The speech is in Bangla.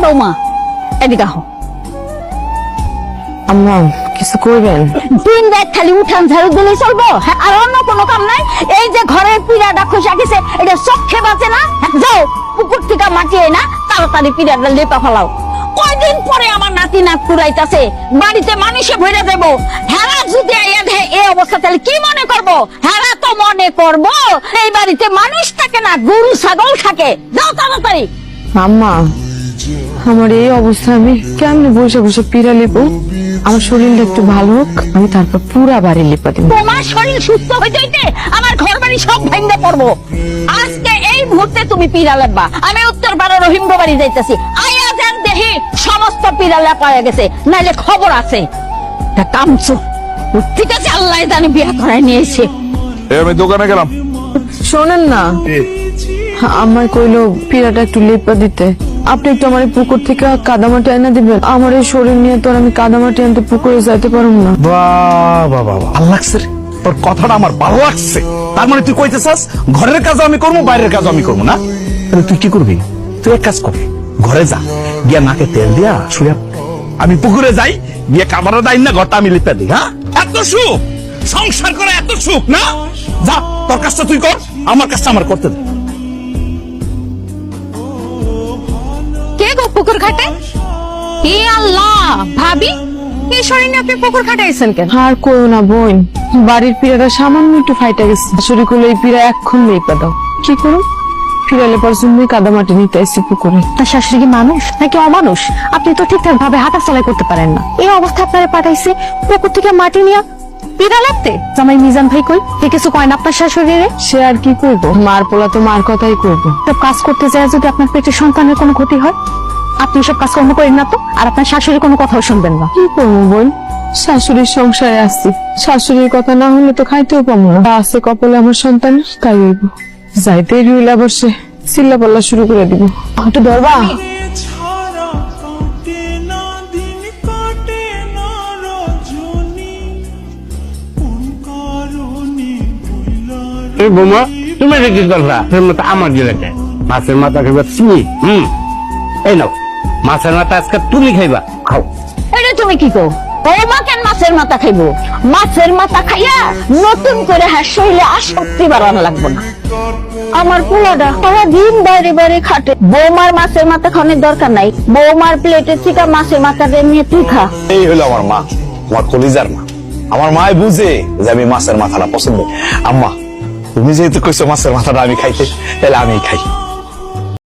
বৌমা এদিকে আহ। আম্মা কিছু করবেন? দিন রাত খালি উঠান ঝাড়ু দিলেই চলবো? আর অন্য কোনো কাম নাই? এই যে ঘরের পিড়াটা খসা গেছে এটা চোখে বাঁচে না? যাও পুকুর থেকে মাটিয়ে না তাড়াতাড়ি পিড়াটা লেপা ফেলাও। কয়দিন পরে আমার নাতি নাত পুরাইতাছে, বাড়িতে মানুষে ভরে দেবো। হেরা যদি এই অবস্থা তাহলে কি মনে করবো? হেরা তো মনে করবো এই বাড়িতে মানুষ থাকে না, গরু ছাগল থাকে। যাও তাড়াতাড়ি। আম্মা আমার এই অবস্থা, আমি কেমনে বসে বসে পিড়া লিপো? আমার শরীরটা একটু ভালো হোক, আমি তারপর পুরা বাড়ি লিপা দিব। তোমার শরীর সুস্থ হইতে হইতে আমার ঘর বাড়ি সব ভেঙে পড়বো। আজকে এই মুহূর্তে তুমি পিড়া লেপবা। আমি উত্তর পাড়া রহিমগো বাড়ি যাইতেছি। আয়া যান দেখি সমস্ত পিড়া লেপা হয়ে গেছে, নাইলে খবর আছে। তা কামছো ঠিক আছে, আল্লাহ জানি বিয়া করায় নিয়েছে। আমি দোকানে গেলাম। শোনেন না, আমার কইলো পিড়াটা একটু লেপা দিতে। আপনি একটু আমার এই পুকুর থেকে কাদামাটি এনে দিবেন। আমার এই শরীর নিয়ে তো আর আমি কাদামাটি আনতে পুকুরে যাইতে পারবো না। বাহ বাহ বাহ, ভালো লাগছে রে তোর কথাটা, আমার ভালো লাগছে। তার মানে তুই কইতেছাস ঘরের কাজ আমি করবো, বাইরের কাজ আমি করবো না? তাহলে তুই কি করবি? তুই এক কাজ কর, ঘরে যা, গিয়া নাকে তেল দিয়া শুয়ে আমি পুকুরে যাই, গিয়ে কাবারের দাইন না ঘরটা আমি লিপে দিই। হ্যাঁ, এত সুখ সংসার করে, এত সুখ না? যা তোর কাজটা তুই কর, আমার কাজটা আমার করতে দে। কে গো পুকুর ঘাটে? হে আল্লাহ, ভাবি এই শরীর নিয়ে আপনি পুকুর ঘাটাইছেন কেন? আর কইও না বোন, বাড়ির পিড়াটা সামান্য একটু ফাইটা গেছে। শাশুড়ি কইলো এই পিড়া এক্ষুন লেপা দাও। কি করুন, পিড়া লেপার জন্যই কাদামাটি নিতে আসছি পুকুরে। তার শাশুড়ি কি মানুষ নাকি অমানুষ? আপনি তো ঠিকঠাক ভাবে হাঁটাচলা করতে পারেন না। এই অবস্থা আপনারা পাঠাইছে পুকুর থেকে মাটি নিয়ে পিড়া লাগতে। জামাই মিজান ভাই কই? কিছু কয় না আপনার শাশুড়িরে? সে আর কি করবো, মার পোলা তো মার কথাই করবো। সব কাজ করতে যায় যদি আপনার পেটে সন্তানের কোনো ক্ষতি হয়, আপনি সব কাজ কর্ম করেন না তো, আর আপনার শাশুড়ির কোনো কথাও শুনবেন না। কি করবো বোন, শাশুড়ির সংসারে আসছি, শাশুড়ির কথা না হলে তো খাইতেও পাবো না। তা আছে কপালে আমার সন্তানের, তাই হইব। যাইতে রইলে আবার সে চিল্লা পাল্লা শুরু করে দিব। একটু ধরবা? এই বোমা, তুমি এটা কি করলা? আমার জেলাতে মাছের মাথা খাইবা তুমি। এই নাও মাছের মাথা, আজকে তুমি খাইবা, খাও। এটা তুমি কি কো? বৌমা কেন মাছের মাথা খাইবো? মাছের মাথা খাইয়া নতুন করে শরীরে আসক্তি বাড়ানো লাগবে না। আমার পোলাটা সারাদিন বাইরে বাইরে খাটে, বৌমার মাছের মাথা খাওয়ানোর দরকার নাই। বৌমার প্লেটে থেকে মাছের মাথাটা নিয়ে তুই খা। এই হলো আমার মা, আমার কলিজার মা। আমার মায় বুঝে যে আমি মাছের মাথাটা পছন্দ। আম্মা তুমি যেহেতু কইছো মাছের মাথাটা আমি খাইতে, তাহলে আমি খাই।